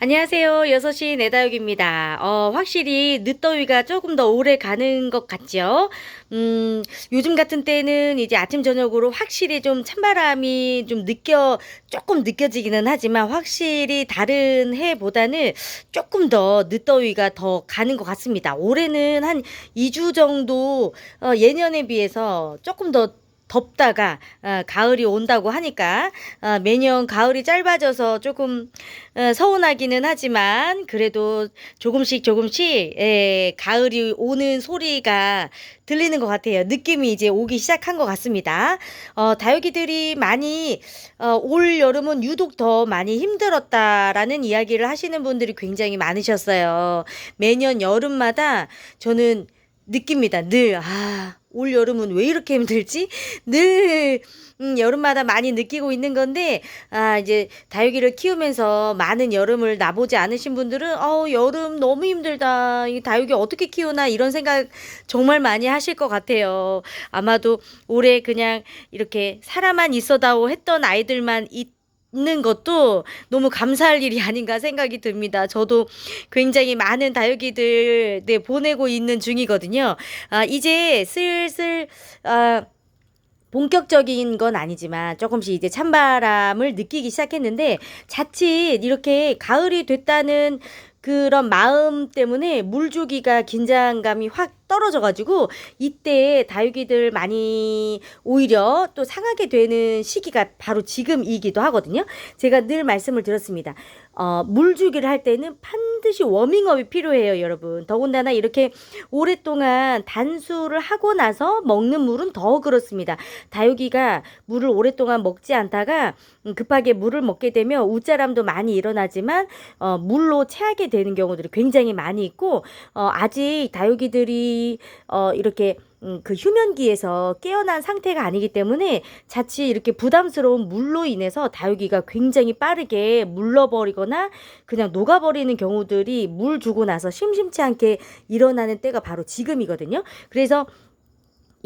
안녕하세요. 6시 내다육입니다. 확실히 늦더위가 조금 더 오래 가는 것 같죠? 요즘 같은 때는 이제 아침, 저녁으로 확실히 좀 찬바람이 조금 느껴지기는 하지만 확실히 다른 해보다는 조금 더 늦더위가 더 가는 것 같습니다. 올해는 한 2주 정도, 예년에 비해서 조금 더 덥다가 가을이 온다고 하니까 매년 가을이 짧아져서 조금 서운하기는 하지만 그래도 조금씩 가을이 오는 소리가 들리는 것 같아요. 느낌이 이제 오기 시작한 것 같습니다. 다육이들이 많이 올 여름은 유독 더 많이 힘들었다라는 이야기를 하시는 분들이 굉장히 많으셨어요. 매년 여름마다 저는 느낍니다. 늘, 올 여름은 왜 이렇게 힘들지? 늘, 여름마다 많이 느끼고 있는 건데, 이제 다육이를 키우면서 많은 여름을 나보지 않으신 분들은, 여름 너무 힘들다. 이 다육이 어떻게 키우나 이런 생각 정말 많이 하실 것 같아요. 아마도 올해 그냥 이렇게 살아만 있어다오 했던 아이들만 있는 것도 너무 감사할 일이 아닌가 생각이 듭니다. 저도 굉장히 많은 다육이들 보내고 있는 중이거든요. 이제 슬슬 본격적인 건 아니지만 조금씩 이제 찬바람을 느끼기 시작했는데 자칫 이렇게 가을이 됐다는 그런 마음 때문에 물주기가 긴장감이 확 떨어져가지고 이때 다육이들 많이 오히려 또 상하게 되는 시기가 바로 지금이기도 하거든요. 제가 늘 말씀을 드렸습니다. 물주기를 할 때는 반드시 워밍업이 필요해요, 여러분. 더군다나 이렇게 오랫동안 단수를 하고 나서 먹는 물은 더 그렇습니다. 다육이가 물을 오랫동안 먹지 않다가 급하게 물을 먹게 되면 웃자람도 많이 일어나지만 물로 체하게 되는 경우들이 굉장히 많이 있고 아직 다육이들이 이렇게 그 휴면기에서 깨어난 상태가 아니기 때문에 자칫 이렇게 부담스러운 물로 인해서 다육이가 굉장히 빠르게 물러버리거나 그냥 녹아버리는 경우들이 물 주고 나서 심심치 않게 일어나는 때가 바로 지금이거든요. 그래서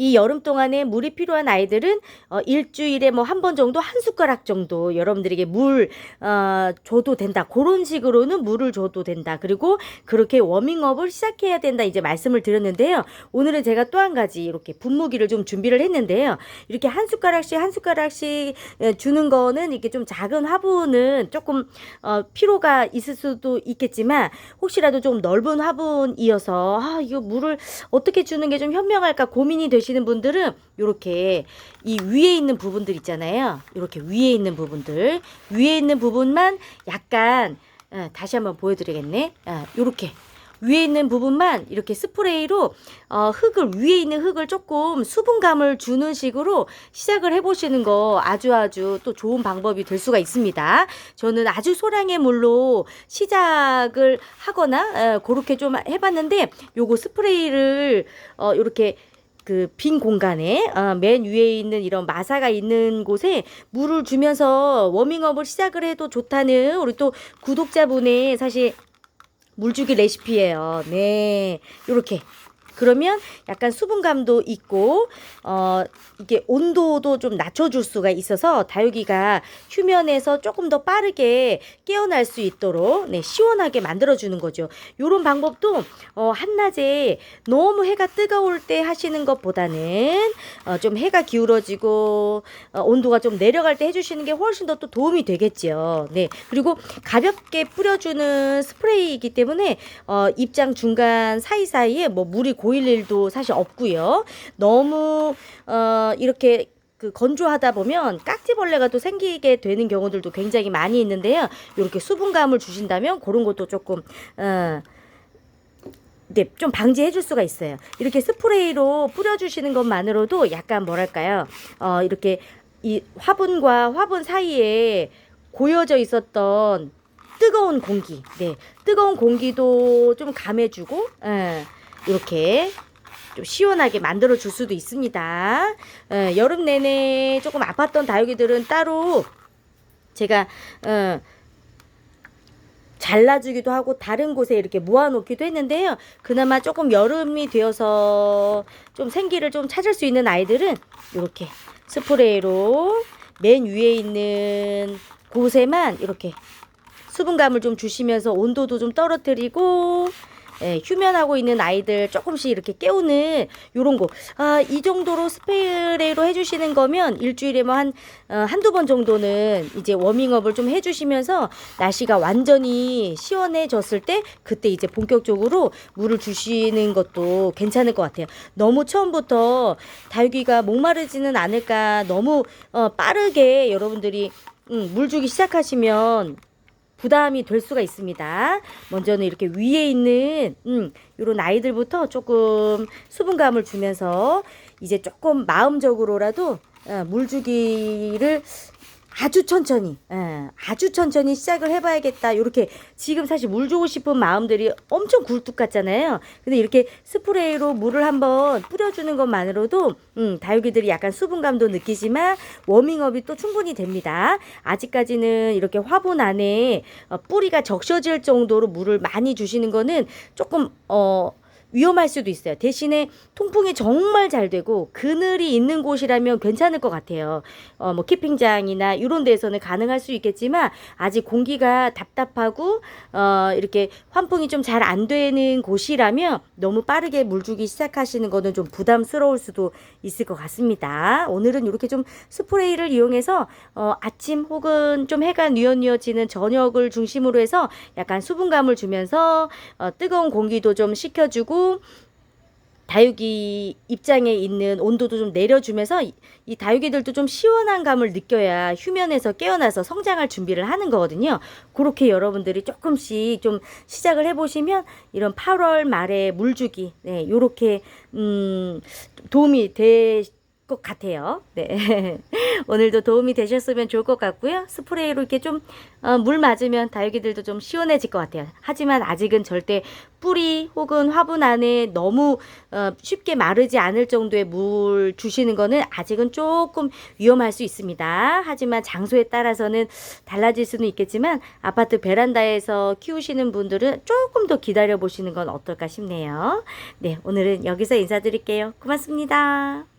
이 여름 동안에 물이 필요한 아이들은 일주일에 뭐 한 번 정도 한 숟가락 정도 여러분들에게 물 줘도 된다. 그런 식으로는 물을 줘도 된다. 그리고 그렇게 워밍업을 시작해야 된다. 이제 말씀을 드렸는데요. 오늘은 제가 또 한 가지 이렇게 분무기를 좀 준비를 했는데요. 이렇게 한 숟가락씩 주는 거는 이렇게 좀 작은 화분은 조금 필요가 있을 수도 있겠지만 혹시라도 좀 넓은 화분이어서 이거 물을 어떻게 주는 게 좀 현명할까 고민이 되시는 분들은 이렇게 이 위에 있는 부분들 있잖아요. 이렇게 위에 있는 부분만 약간 다시 한번 보여드리겠네. 이렇게 위에 있는 부분만 이렇게 스프레이로 위에 있는 흙을 조금 수분감을 주는 식으로 시작을 해보시는 거 아주 또 좋은 방법이 될 수가 있습니다. 저는 아주 소량의 물로 시작을 하거나 그렇게 좀 해봤는데 요거 스프레이를 이렇게 그 빈 공간에 맨 위에 있는 이런 마사가 있는 곳에 물을 주면서 워밍업을 시작을 해도 좋다는 우리 또 구독자분의 사실 물주기 레시피예요. 네, 요렇게. 그러면 약간 수분감도 있고 이게 온도도 좀 낮춰줄 수가 있어서 다육이가 휴면에서 조금 더 빠르게 깨어날 수 있도록 시원하게 만들어주는 거죠. 요런 방법도 한낮에 너무 해가 뜨거울 때 하시는 것보다는 좀 해가 기울어지고 온도가 좀 내려갈 때 해주시는 게 훨씬 더 또 도움이 되겠죠. 네, 그리고 가볍게 뿌려주는 스프레이이기 때문에 입장 중간 사이사이에 뭐 물이 고일 일도 사실 없고요. 너무 이렇게 그 건조하다 보면 깍지벌레가 또 생기게 되는 경우들도 굉장히 많이 있는데요. 이렇게 수분감을 주신다면 그런 것도 조금 좀 방지해 줄 수가 있어요. 이렇게 스프레이로 뿌려주시는 것만으로도 약간 뭐랄까요? 이렇게 이 화분과 화분 사이에 고여져 있었던 뜨거운 공기, 뜨거운 공기도 좀 감해주고, 이렇게 좀 시원하게 만들어 줄 수도 있습니다. 여름 내내 조금 아팠던 다육이들은 따로 제가 잘라주기도 하고 다른 곳에 이렇게 모아놓기도 했는데요. 그나마 조금 여름이 되어서 좀 생기를 좀 찾을 수 있는 아이들은 이렇게 스프레이로 맨 위에 있는 곳에만 이렇게 수분감을 좀 주시면서 온도도 좀 떨어뜨리고 예, 휴면하고 있는 아이들 조금씩 이렇게 깨우는 요런 거. 이 정도로 스프레이로 해주시는 거면 일주일에 뭐 한두 번 정도는 이제 워밍업을 좀 해주시면서 날씨가 완전히 시원해졌을 때 그때 이제 본격적으로 물을 주시는 것도 괜찮을 것 같아요. 너무 처음부터 다육이가 목마르지는 않을까 너무 빠르게 여러분들이 물 주기 시작하시면 부담이 될 수가 있습니다. 먼저는 이렇게 위에 있는 요런 아이들부터 조금 수분감을 주면서 이제 조금 마음적으로라도 물 주기를 아주 천천히 시작을 해봐야겠다. 이렇게 지금 사실 물 주고 싶은 마음들이 엄청 굴뚝 같잖아요. 근데 이렇게 스프레이로 물을 한번 뿌려주는 것만으로도 다육이들이 약간 수분감도 느끼지만 워밍업이 또 충분히 됩니다. 아직까지는 이렇게 화분 안에 뿌리가 적셔질 정도로 물을 많이 주시는 거는 조금 위험할 수도 있어요. 대신에 통풍이 정말 잘 되고 그늘이 있는 곳이라면 괜찮을 것 같아요. 뭐 키핑장이나 이런 데에서는 가능할 수 있겠지만 아직 공기가 답답하고 이렇게 환풍이 좀 잘 안 되는 곳이라면 너무 빠르게 물 주기 시작하시는 거는 좀 부담스러울 수도 있을 것 같습니다. 오늘은 이렇게 좀 스프레이를 이용해서 아침 혹은 좀 해가 뉘어뉘어지는 저녁을 중심으로 해서 약간 수분감을 주면서 뜨거운 공기도 좀 식혀주고 다육이 입장에 있는 온도도 좀 내려주면서 이 다육이들도 좀 시원한 감을 느껴야 휴면에서 깨어나서 성장할 준비를 하는 거거든요. 그렇게 여러분들이 조금씩 좀 시작을 해보시면 이런 8월 말에 물주기 요렇게 도움이 될 것 같아요. 네. 오늘도 도움이 되셨으면 좋을 것 같고요. 스프레이로 이렇게 좀 물 맞으면 다육이들도 좀 시원해질 것 같아요. 하지만 아직은 절대 뿌리 혹은 화분 안에 너무 쉽게 마르지 않을 정도의 물 주시는 거는 아직은 조금 위험할 수 있습니다. 하지만 장소에 따라서는 달라질 수는 있겠지만 아파트 베란다에서 키우시는 분들은 조금 더 기다려 보시는 건 어떨까 싶네요. 네, 오늘은 여기서 인사드릴게요. 고맙습니다.